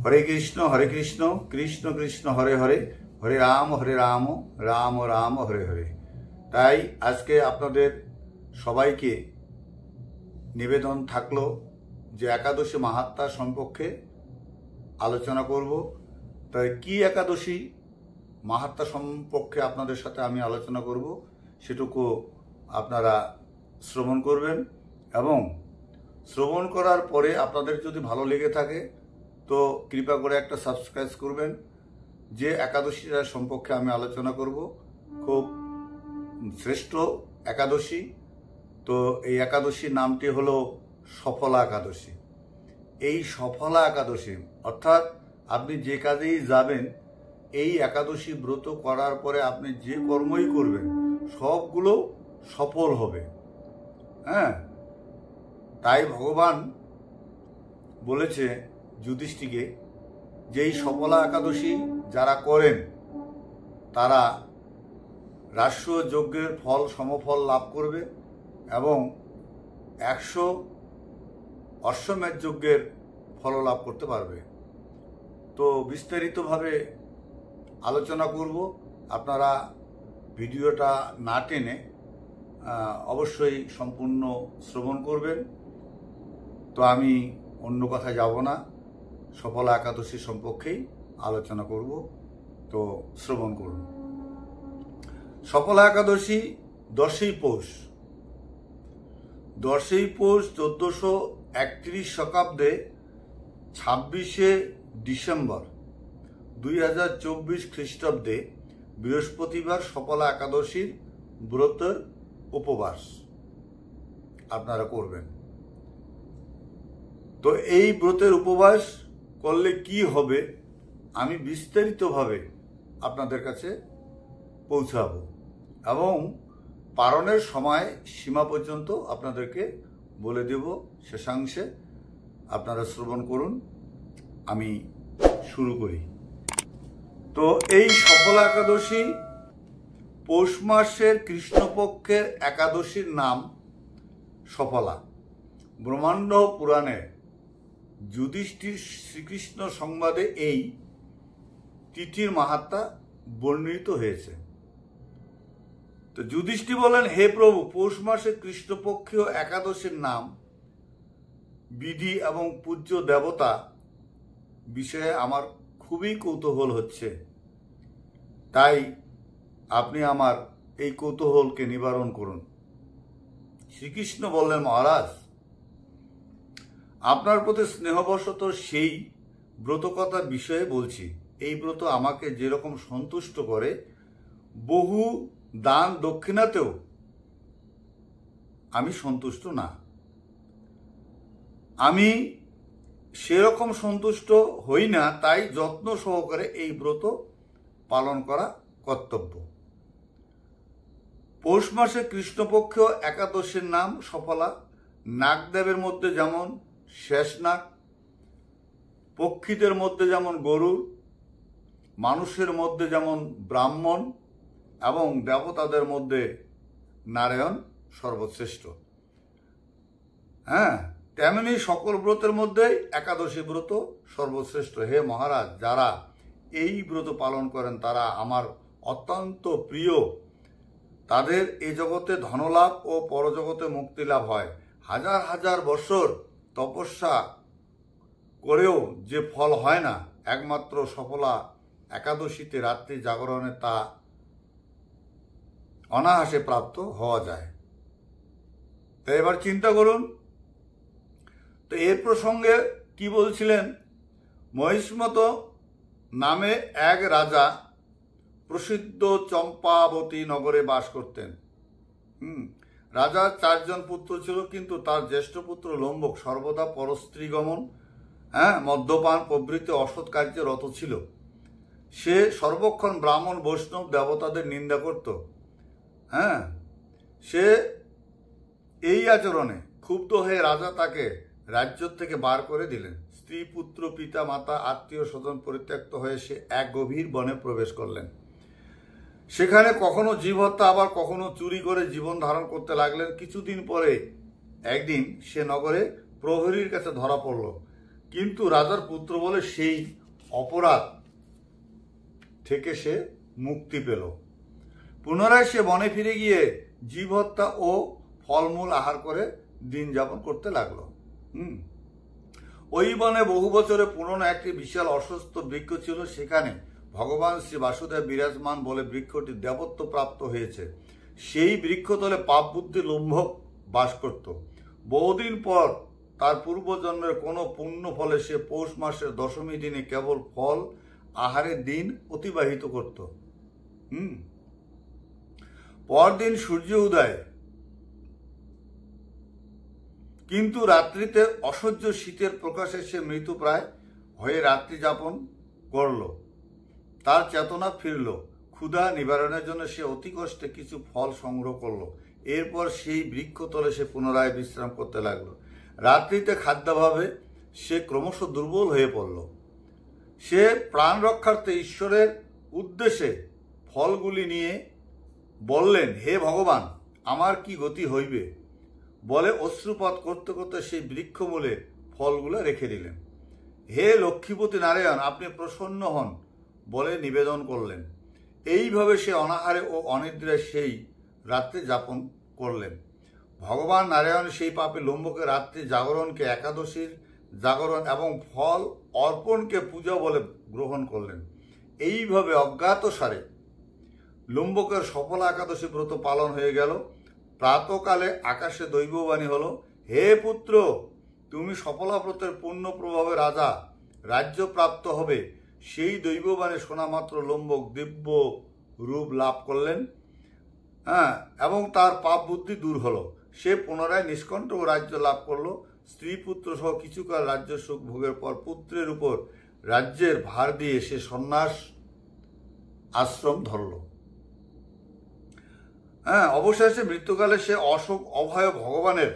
হরে কৃষ্ণ কৃষ্ণ কৃষ্ণ হরে হরে, হরে রাম রাম রাম হরে হরে। তাই আজকে আপনাদের সবাইকে নিবেদন থাকলো যে একাদশী মাহাত্ম্য সম্পর্কে আলোচনা করব। তাই কি একাদশী মাহাত্ম্য সম্পর্কে আপনাদের সাথে আমি আলোচনা করব, সেটুকু আপনারা শ্রবণ করবেন এবং শ্রবণ করার পরে আপনাদের যদি ভালো লেগে থাকে তো কৃপা করে একটা সাবস্ক্রাইব করবেন। যে একাদশীটা সম্পর্কে আমি আলোচনা করব খুব শ্রেষ্ঠ একাদশী। তো এই একাদশীর নামটি হলো সফলা একাদশী। এই সফলা একাদশী অর্থাৎ আপনি যে কাজেই যাবেন এই একাদশী ব্রত করার পরে আপনি যে কর্মই করবেন সবগুলো সফল হবে। হ্যাঁ, তাই ভগবান বলেছে যুধিষ্ঠিরকে যে এই সফলা একাদশী যারা করেন তারা রাজস্ব যজ্ঞের ফল সমফল লাভ করবে এবং 100 অশ্বমেধ যজ্ঞের ফল লাভ করতে পারবে। তো বিস্তারিতভাবে আলোচনা করব, আপনারা ভিডিওটা না টেনে অবশ্যই সম্পূর্ণ শ্রবণ করবেন। তো আমি অন্য কথা যাব না, সফলা একাদশী সম্পর্কেই আলোচনা করব। তো শ্রবণ করুন। সফলা একাদশী 10ই পৌষ 1431 শতাব্দে 26শে ডিসেম্বর 2024 খ্রিস্টাব্দে বৃহস্পতিবার সফলা একাদশীর ব্রতের উপবাস আপনারা করবেন। তো এই ব্রতের উপবাস করলে কি হবে আমি বিস্তারিতভাবে আপনাদের কাছে পৌঁছাবো এবং পালনের সময় সীমা পর্যন্ত আপনাদেরকে বলে দেব। শেষাংশে আপনারা শ্রবণ করুন। আমি শুরু করি। তো এই সফলা একাদশী পৌষ মাসের কৃষ্ণপক্ষের একাদশীর নাম সফলা। ব্রহ্মাণ্ড পুরাণে যুধিষ্ঠির শ্রীকৃষ্ণ সংবাদে এই তিথির মাহাত্ম্য বর্ণিত হয়েছে। তো যুধিষ্ঠির বলেন, হে প্রভু, পৌষ মাসে কৃষ্ণপক্ষীয় একাদশীর নাম, বিধি এবং পূজ্য দেবতা বিষয়ে আমার খুবই কৌতূহল হচ্ছে। তাই আপনি আমার এই কৌতূহলকে নিবারণ করুন। শ্রীকৃষ্ণ বললেন, মহারাজ, আপনার প্রতি স্নেহবশত সেই ব্রতকথার বিষয়ে বলছি। এই ব্রত আমাকে যেরকম সন্তুষ্ট করে, বহু দান দক্ষিণাতেও আমি সন্তুষ্ট না। আমি সেরকম সন্তুষ্ট হই না, তাই যত্ন সহকারে এই ব্রত পালন করা কর্তব্য। পৌষ মাসে কৃষ্ণপক্ষ একাদশীর নাম সফলা। নাগদেবের মধ্যে যেমন শেষনাগ, পক্ষীদের মধ্যে যেমন গরুড়, মানুষের মধ্যে যেমন ব্রাহ্মণ এবং দেবতাদের মধ্যে নারায়ণ সর্বশ্রেষ্ঠ। হ্যাঁ, তেমনি সকল ব্রতের মধ্যে একাদশী ব্রত সর্বশ্রেষ্ঠ। হে মহারাজ, যারা এই ব্রত পালন করেন তারা আমার অত্যন্ত প্রিয়। তাদের এই জগতে ধনলাভ ও পরজগতে মুক্তি লাভ হয়। হাজার হাজার বছর তপস্যা করেও যে ফল হয় না, একমাত্র সফলা একাদশীতে রাত্রি জাগরণে তা অনায়াসে প্রাপ্ত হওয়া যায়। তো এবার চিন্তা করুন, তো এর প্রসঙ্গে কি বলছিলেন? মহিষ্মত নামে এক রাজা প্রসিদ্ধ চম্পাবতী নগরে বাস করতেন। রাজার 4 জন পুত্র ছিল, কিন্তু তার জ্যেষ্ঠ পুত্র লম্বক সর্বদা পরস্ত্রীগমন, মদ্যপান প্রভৃতি অসৎ কার্যে রত ছিল। সে সর্বক্ষণ ব্রাহ্মণ বৈষ্ণব দেবতাদের নিন্দা করত। সে এই আচরণে ক্ষুব্ধ হয়ে রাজা তাকে রাজ্য থেকে বার করে দিলেন। স্ত্রী, পুত্র, পিতা, মাতা, আত্মীয় স্বজন পরিত্যক্ত হয়ে সে এক গভীর বনে প্রবেশ করলেন। সেখানে কখনো জীব হত্যা আবার কখনো চুরি করে জীবন ধারণ করতে লাগলেন। কিছুদিন পরে একদিন সে নগরে প্রহরীর কাছে ধরা পড়ল। কিন্তু রাজার পুত্র বলে সেই অপরাধ থেকে সে মুক্তি পেল। পুনরায় সে বনে ফিরে গিয়ে জীব হত্যা ও ফলমূল আহার করে দিন যাপন করতে লাগলো। ওই বনে বহু বছরে পুরনো একটি বিশাল অসুস্থ বৃক্ষ ছিল। সেখানে ভগবান শ্রী বাসুদেব বিরাজমান বলে বৃক্ষটি দেবত্ব প্রাপ্ত হয়েছে। সেই বৃক্ষতলে পাপ বুদ্ধি লম্ভক বাস করত। বহুদিন পর তার পূর্বজন্মের কোনো পুণ্য ফলে সে পৌষ মাসের দশমী দিনে কেবল ফল আহারের দিন অতিবাহিত করত। পরদিন সূর্য উদয়, কিন্তু রাত্রিতে অসহ্য শীতের প্রকাশে সে মৃতপ্রায় হয়ে রাত্রি যাপন করল। তার চেতনা ফিরল। ক্ষুধা নিবারণের জন্য সে অতি কষ্টে কিছু ফল সংগ্রহ করল। এরপর সেই বৃক্ষতলে সে পুনরায় বিশ্রাম করতে লাগলো। রাত্রিতে খাদ্যাভাবে সে ক্রমশ দুর্বল হয়ে পড়ল। সে প্রাণ রক্ষার্থে ঈশ্বরের উদ্দেশ্যে ফলগুলি নিয়ে বললেন, হে ভগবান, আমার কি গতি হইবে? বলে অশ্রুপাত করতে করতে সেই বৃক্ষমূলে ফলগুলো রেখে দিলেন। হে লক্ষ্মীপতি নারায়ণ, আপনি প্রসন্ন হন বলে নিবেদন করলেন। এইভাবে সে অনাহারে ও অনিদ্রায় সেই রাত্রি যাপন করলেন। ভগবান নারায়ণ সেই পাপী লম্বকে রাত্রি জাগরণকে একাদশীর জাগরণ এবং ফল অর্পণকে পূজা বলে গ্রহণ করলেন। এইভাবে অজ্ঞাতসারে লম্বকের সফলা একাদশী ব্রত পালন হয়ে গেল। প্রাতকালে আকাশে দৈববাণী হলো, হে পুত্র, তুমি সফলা ব্রতের পূর্ণ প্রভাবে রাজা রাজ্য প্রাপ্ত হবে। সেই দৈববাণী শোনা মাত্র লম্বক দিব্য রূপ লাভ করলেন, এবং তার পাপ বুদ্ধি দূর হলো। সে পুনরায় নিষ্কণ্ঠ রাজ্য লাভ করলো। স্ত্রী পুত্র সহ কিছুকাল রাজ্য সুখ ভোগের পর পুত্রের উপর রাজ্যের ভার দিয়ে সে সন্ন্যাস আশ্রম ধরল। অবশেষে মৃত্যুকালে সে অশোক অভয় ভগবানের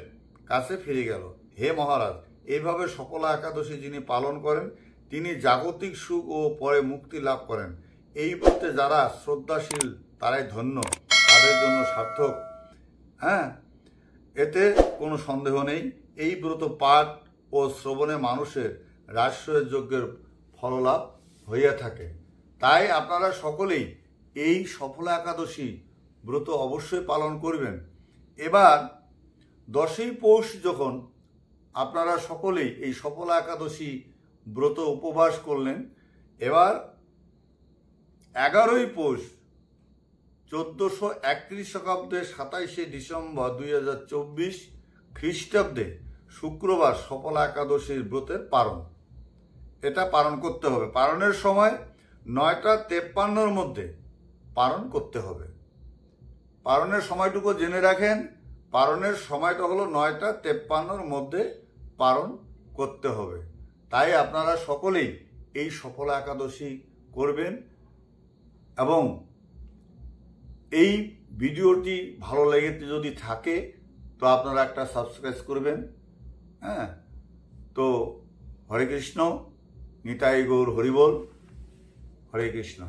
কাছে ফিরে গেল। হে মহারাজ, এইভাবে সফলা একাদশী যিনি পালন করেন তিনি জাগতিক সুখ ও পরে মুক্তি লাভ করেন। এই ব্রতে যারা শ্রদ্ধাশীল তারাই ধন্য, তাদের জন্য সার্থক। এতে কোনো সন্দেহ নেই। এই ব্রত পাঠ ও শ্রবণে মানুষের রাজস্বয়ের যজ্ঞের ফললাভ হইয়া থাকে। তাই আপনারা সকলেই এই সফলা একাদশী ব্রত অবশ্যই পালন করবেন। এবার 10ই পৌষ যখন আপনারা সকলেই এই সফলা একাদশী ব্রত উপবাস করলেন, এবার 11ই পৌষ 1431 শতাব্দে 27শে ডিসেম্বর 2024 খ্রিস্টাব্দে শুক্রবার সফলা একাদশীর ব্রতের পারণ। এটা পালন করতে হবে। পালনের সময় 9টা 53-র মধ্যে পালন করতে হবে। পালনের সময়টুকু জেনে রাখেন। পালনের সময়টা হলো 9টা 53-র মধ্যে পালন করতে হবে। তাই আপনারা সকলেই এই সফলা একাদশী করবেন। এবং এই ভিডিওটি ভালো লেগে যদি থাকে তো আপনারা একটা সাবস্ক্রাইব করবেন। তো হরে কৃষ্ণ, নিতাই গৌর হরিবোল। হরে কৃষ্ণ।